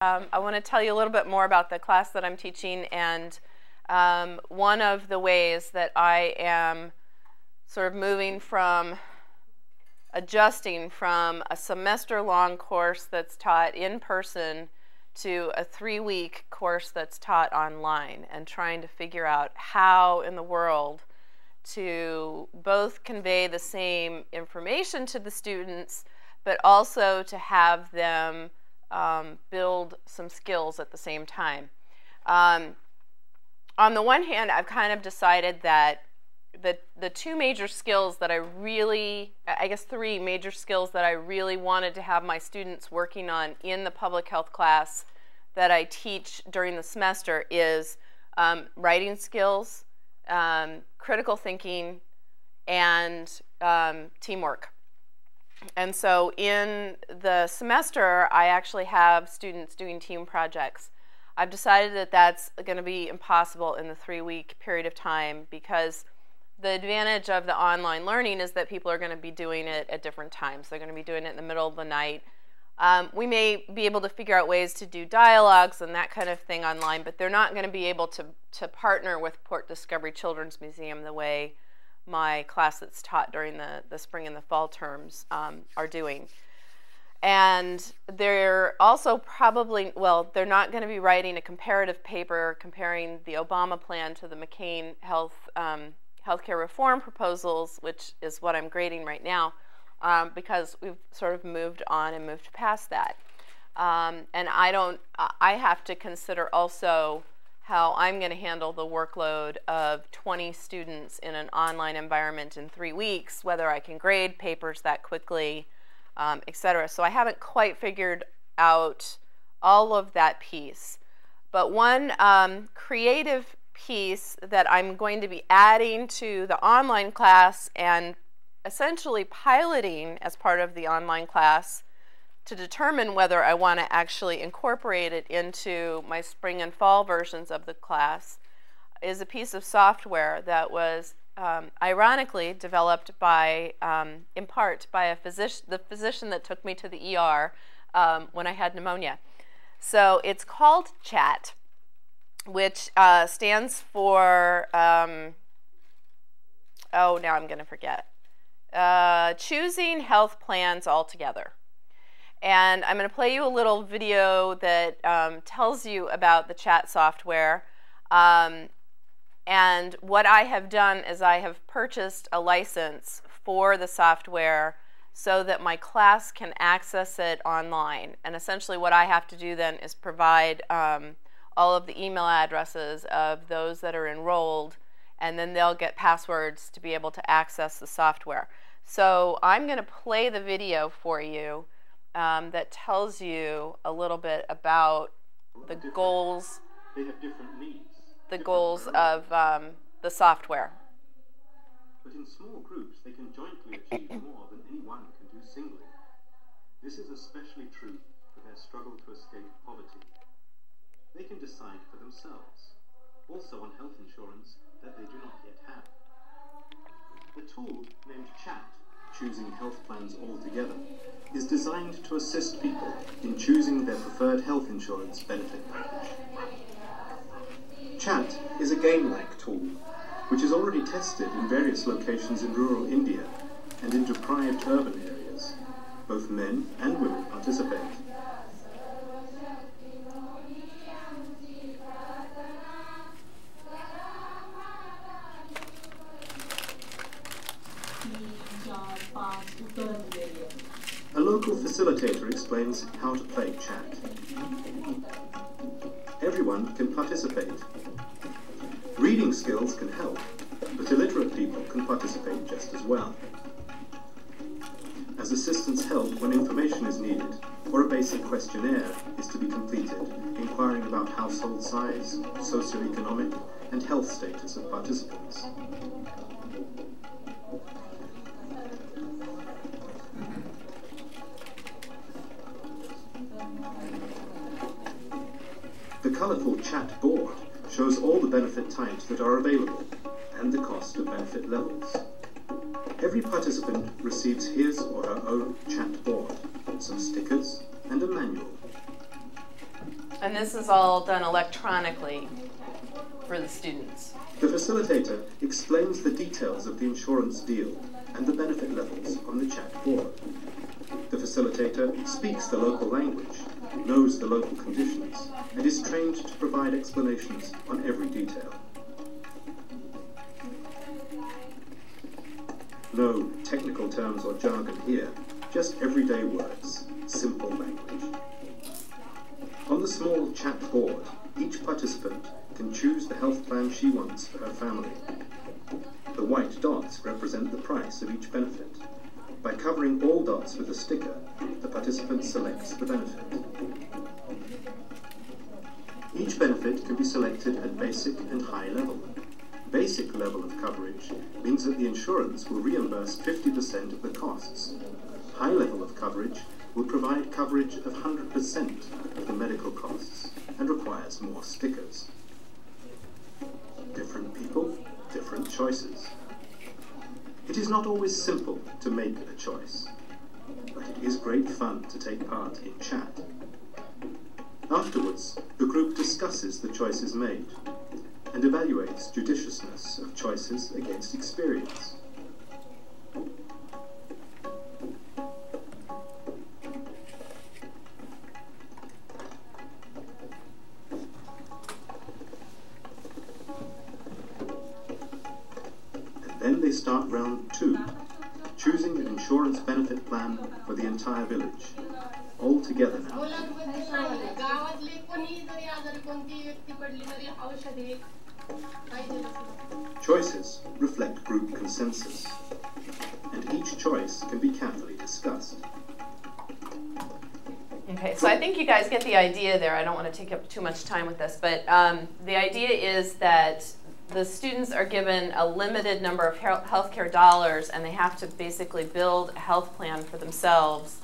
I want to tell you a little bit more about the class that I'm teaching, and one of the ways that I am sort of adjusting from a semester-long course that's taught in person to a 3-week course that's taught online, and trying to figure out how in the world to both convey the same information to the students, but also to have them build some skills at the same time. On the one hand, I've kind of decided that the two major skills that I guess 3 major skills that I really wanted to have my students working on in the public health class that I teach during the semester is writing skills, critical thinking, and teamwork. And so in the semester, I actually have students doing team projects. I've decided that that's going to be impossible in the 3-week period of time, because the advantage of the online learning is that people are going to be doing it at different times. They're going to be doing it in the middle of the night. We may be able to figure out ways to do dialogues and that kind of thing online, but they're not going to be able to partner with Port Discovery Children's Museum the way my class that's taught during the spring and the fall terms are doing. And they're also probably, well, they're not going to be writing a comparative paper comparing the Obama plan to the McCain healthcare reform proposals, which is what I'm grading right now, because we've sort of moved on and moved past that. And I have to consider also how I'm going to handle the workload of 20 students in an online environment in 3 weeks, whether I can grade papers that quickly, etc. So I haven't quite figured out all of that piece. But one creative piece that I'm going to be adding to the online class and essentially piloting as part of the online class to determine whether I want to actually incorporate it into my spring and fall versions of the class is a piece of software that was ironically developed by, in part, by the physician that took me to the ER when I had pneumonia. So it's called CHAT, which stands for, oh, now I'm going to forget, Choosing Health Plans Altogether. And I'm going to play you a little video that tells you about the chat software. And what I have done is I have purchased a license for the software so that my class can access it online. And essentially what I have to do then is provide all of the email addresses of those that are enrolled, and then they'll get passwords to be able to access the software. So I'm going to play the video for you that tells you a little bit about the goals, the goals of the software. But in small groups, they can jointly achieve more than any one can do singly. This is especially true for their struggle to escape poverty. They can decide for themselves, also on health insurance that they do not yet have. The tool named CHAT, Choosing Health Plans Altogether, is designed to assist people in choosing their preferred health insurance benefit package. CHAT is a game-like tool, which is already tested in various locations in rural India and in deprived urban areas. Both men and women participate. A local facilitator explains how to play CHAT. Everyone can participate. Reading skills can help, but illiterate people can participate just as well. As assistants help when information is needed, or a basic questionnaire is to be completed, inquiring about household size, socioeconomic, and health status of participants. The colourful chat board shows all the benefit types that are available and the cost of benefit levels. Every participant receives his or her own chat board, some stickers, and a manual. And this is all done electronically for the students. The facilitator explains the details of the insurance deal and the benefit levels on the chat board. The facilitator speaks the local language, knows the local conditions, and is trained to provide explanations on every detail. No technical terms or jargon here, just everyday words, simple language. On the small chat board, each participant can choose the health plan she wants for her family. The white dots represent the price of each benefit. By covering all dots with a sticker, the participant selects the benefit. Each benefit can be selected at basic and high level. Basic level of coverage means that the insurance will reimburse 50% of the costs. High level of coverage will provide coverage of 100% of the medical costs and requires more stickers. Different people, different choices. It is not always simple to make a choice, but it is great fun to take part in chat. Afterwards, the group discusses the choices made and evaluates judiciousness of choices against experience. And then they start round 2, choosing an insurance benefit plan for the entire village. All together now. Choices reflect group consensus, and each choice can be carefully discussed. Okay, so I think you guys get the idea there. I don't want to take up too much time with this, but the idea is that the students are given a limited number of healthcare dollars, and they have to basically build a health plan for themselves,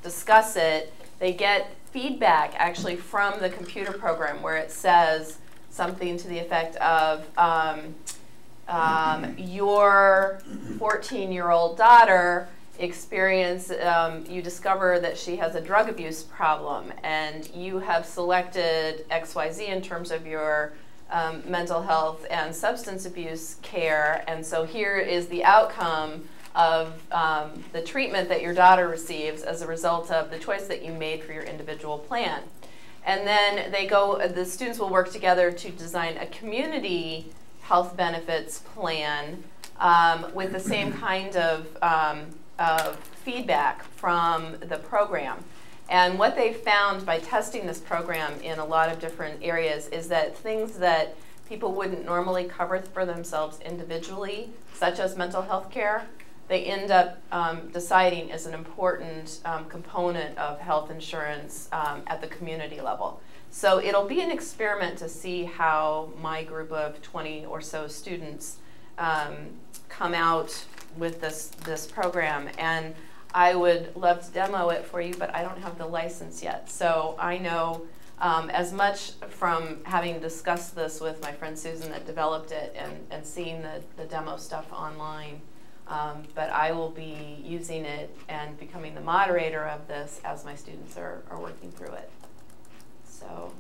discuss it. They get feedback actually from the computer program where it says something to the effect of your 14-year-old daughter you discover that she has a drug abuse problem, and you have selected XYZ in terms of your mental health and substance abuse care, and so here is the outcome of the treatment that your daughter receives as a result of the choice that you made for your individual plan. And then the students will work together to design a community health benefits plan with the same kind of feedback from the program. And what they found by testing this program in a lot of different areas is that things that people wouldn't normally cover for themselves individually, such as mental health care, they end up deciding is an important component of health insurance at the community level. So it'll be an experiment to see how my group of 20 or so students come out with this program. And I would love to demo it for you, but I don't have the license yet. So I know as much from having discussed this with my friend Susan that developed it and seeing the demo stuff online. But I will be using it and becoming the moderator of this as my students are working through it. So,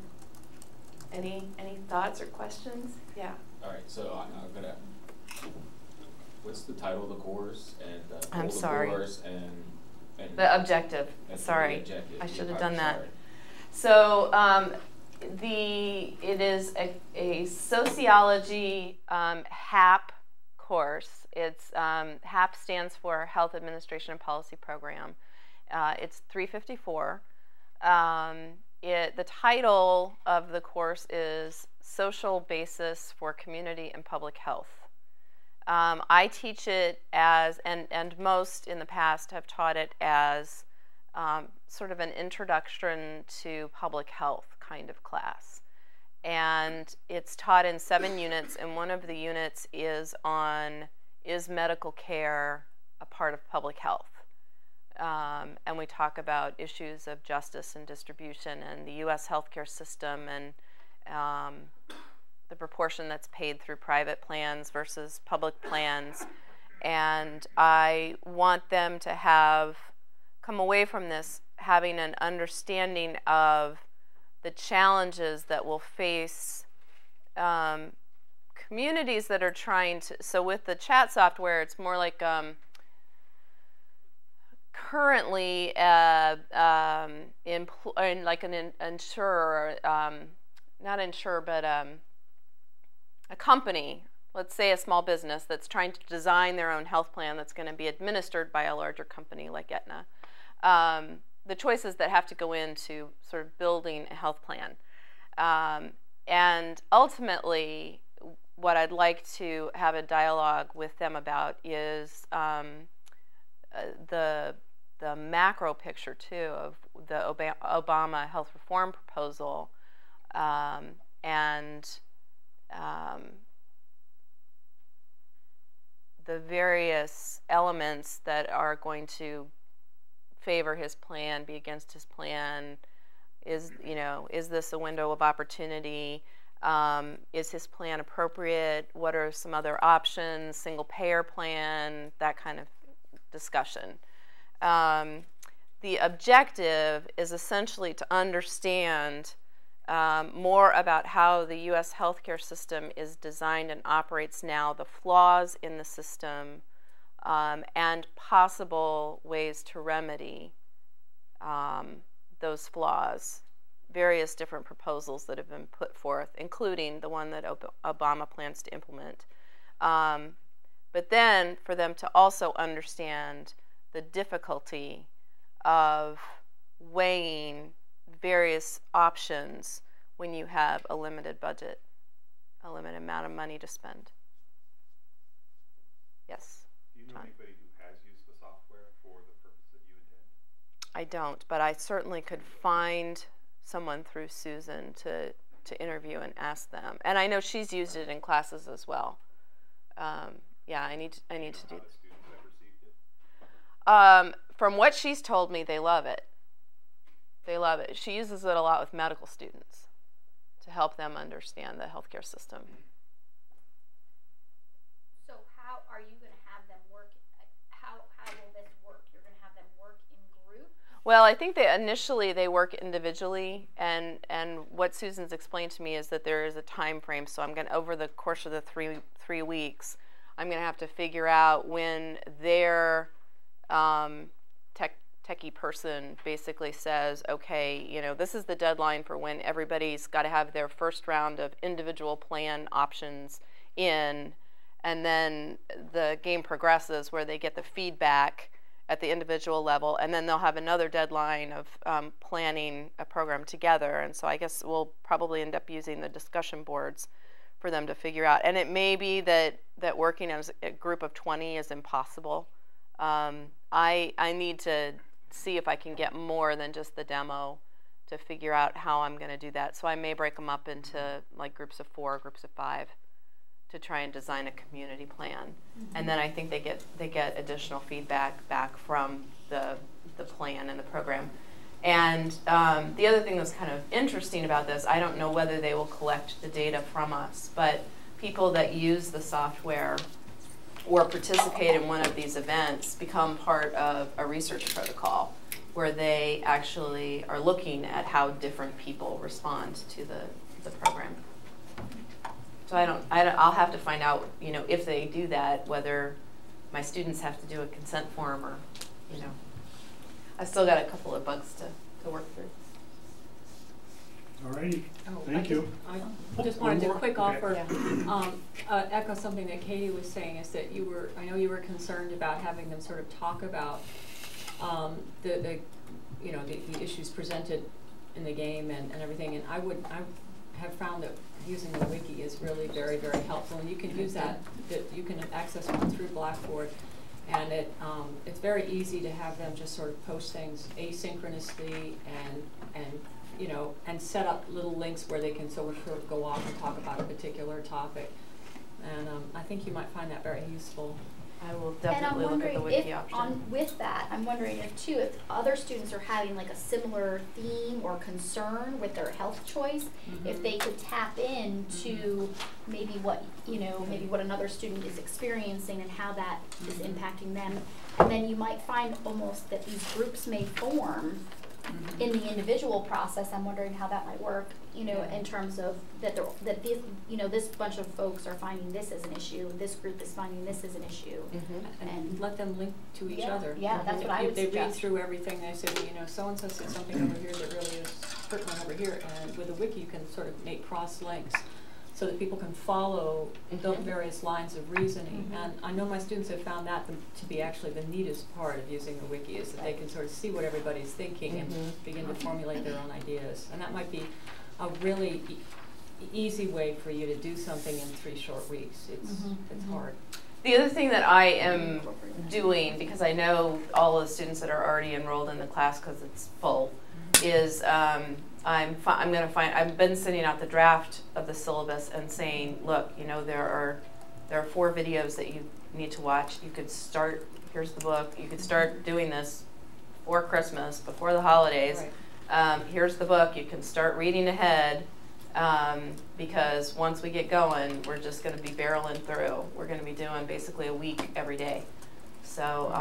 any thoughts or questions? Yeah. All right. So I'm gonna. What's the title of the course and I'm sorry. Course and the objective. Sorry, the objective. I should have done that. So it is a sociology HAP course. It's HAP stands for Health Administration and Policy Program. It's 354. The title of the course is Social Basis for Community and Public Health. I teach it as, and most in the past have taught it as sort of an introduction to public health kind of class. And it's taught in 7 units, and one of the units is medical care a part of public health? And we talk about issues of justice and distribution and the U.S. healthcare system and the proportion that's paid through private plans versus public plans. And I want them to come away from this having an understanding of the challenges that will face communities that are trying to, so with the chat software, it's more like currently like an insurer, not insurer, but a company, let's say a small business that's trying to design their own health plan that's going to be administered by a larger company like Aetna. The choices that have to go into sort of building a health plan. And ultimately, what I'd like to have a dialogue with them about is the macro picture, too, of the Obama health reform proposal and the various elements that are going to favor his plan, be against his plan. Is this a window of opportunity? Is his plan appropriate? What are some other options? Single payer plan, that kind of discussion. The objective is essentially to understand more about how the U.S. healthcare system is designed and operates now, the flaws in the system, and possible ways to remedy those flaws. Various different proposals that have been put forth, including the one that Obama plans to implement. But then for them to also understand the difficulty of weighing various options when you have a limited budget, a limited amount of money to spend. Yes? Do you know anybody who has used the software for the purpose that you intend? I don't, but I certainly could find someone through Susan to interview and ask them. And I know she's used it in classes as well. Yeah, I need to do that. Students have received it? From what she's told me, they love it. They love it. She uses it a lot with medical students to help them understand the healthcare system. So how are you going to have them work? How will this work? You're going to have them work in groups? Well, I think initially they work individually, and what Susan's explained to me is that there is a time frame. So I'm going to, over the course of the three weeks, I'm going to have to figure out when their techie person basically says, okay, this is the deadline for when everybody's got to have their first round of individual plan options in, and then the game progresses where they get the feedback at the individual level, and then they'll have another deadline of planning a program together. And so I guess we'll probably end up using the discussion boards for them to figure out. And it may be that working as a group of 20 is impossible. I need to see if I can get more than just the demo to figure out how I'm going to do that. So I may break them up into like groups of 4, groups of 5 to try and design a community plan. And then I think they get additional feedback back from the plan and the program. And the other thing that's kind of interesting about this, I don't know whether they will collect the data from us, but people that use the software or participate in one of these events become part of a research protocol where they actually are looking at how different people respond to the program. So I'll have to find out, if they do that, whether my students have to do a consent form or, I've still got a couple of bugs to work through. All righty. Thank you. I just wanted to quick offer, Yeah. echo something that Katie was saying, is that I know you were concerned about having them sort of talk about the issues presented in the game and everything, and I have found that using the wiki is really very, very helpful, and you can use that you can access one through Blackboard, and it's very easy to have them just sort of post things asynchronously and set up little links where they can sort of go off and talk about a particular topic, and I think you might find that very useful. I will definitely look at the wiki option. With that, I'm wondering if other students are having like a similar theme or concern with their health choice, if they could tap into maybe what another student is experiencing and how that is impacting them, and then you might find almost that these groups may form in the individual process, I'm wondering how that might work, you know, in terms of that this, you know, this bunch of folks are finding this as an issue, this group is finding this as an issue. And let them link to each other. Yeah, that's what I would If they read suggest. through everything, they say, well, you know, so-and-so said something over here that really is pertinent over here, and with a wiki you can sort of make cross links so that people can follow the various lines of reasoning. And I know my students have found that to be actually the neatest part of using the wiki, is that they can sort of see what everybody's thinking and begin to formulate their own ideas. And that might be a really easy way for you to do something in 3 short weeks. It's hard. The other thing that I am doing, because I know all of the students that are already enrolled in the class because it's full, is I've been sending out the draft of the syllabus and saying, look, you know, there are 4 videos that you need to watch. You could start, here's the book, you could start doing this before Christmas, before the holidays. Right. Here's the book, you can start reading ahead, because once we get going, we're just going to be barreling through. We're going to be doing basically a week every day. So,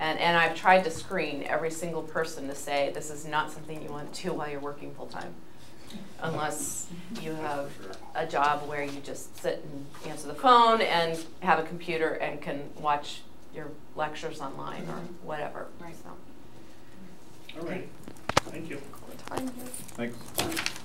and I've tried to screen every single person to say this is not something you want to do while you're working full time, unless you have a job where you just sit and answer the phone and have a computer and can watch your lectures online or whatever. Right. So. All right, thank you. Time here. Thanks.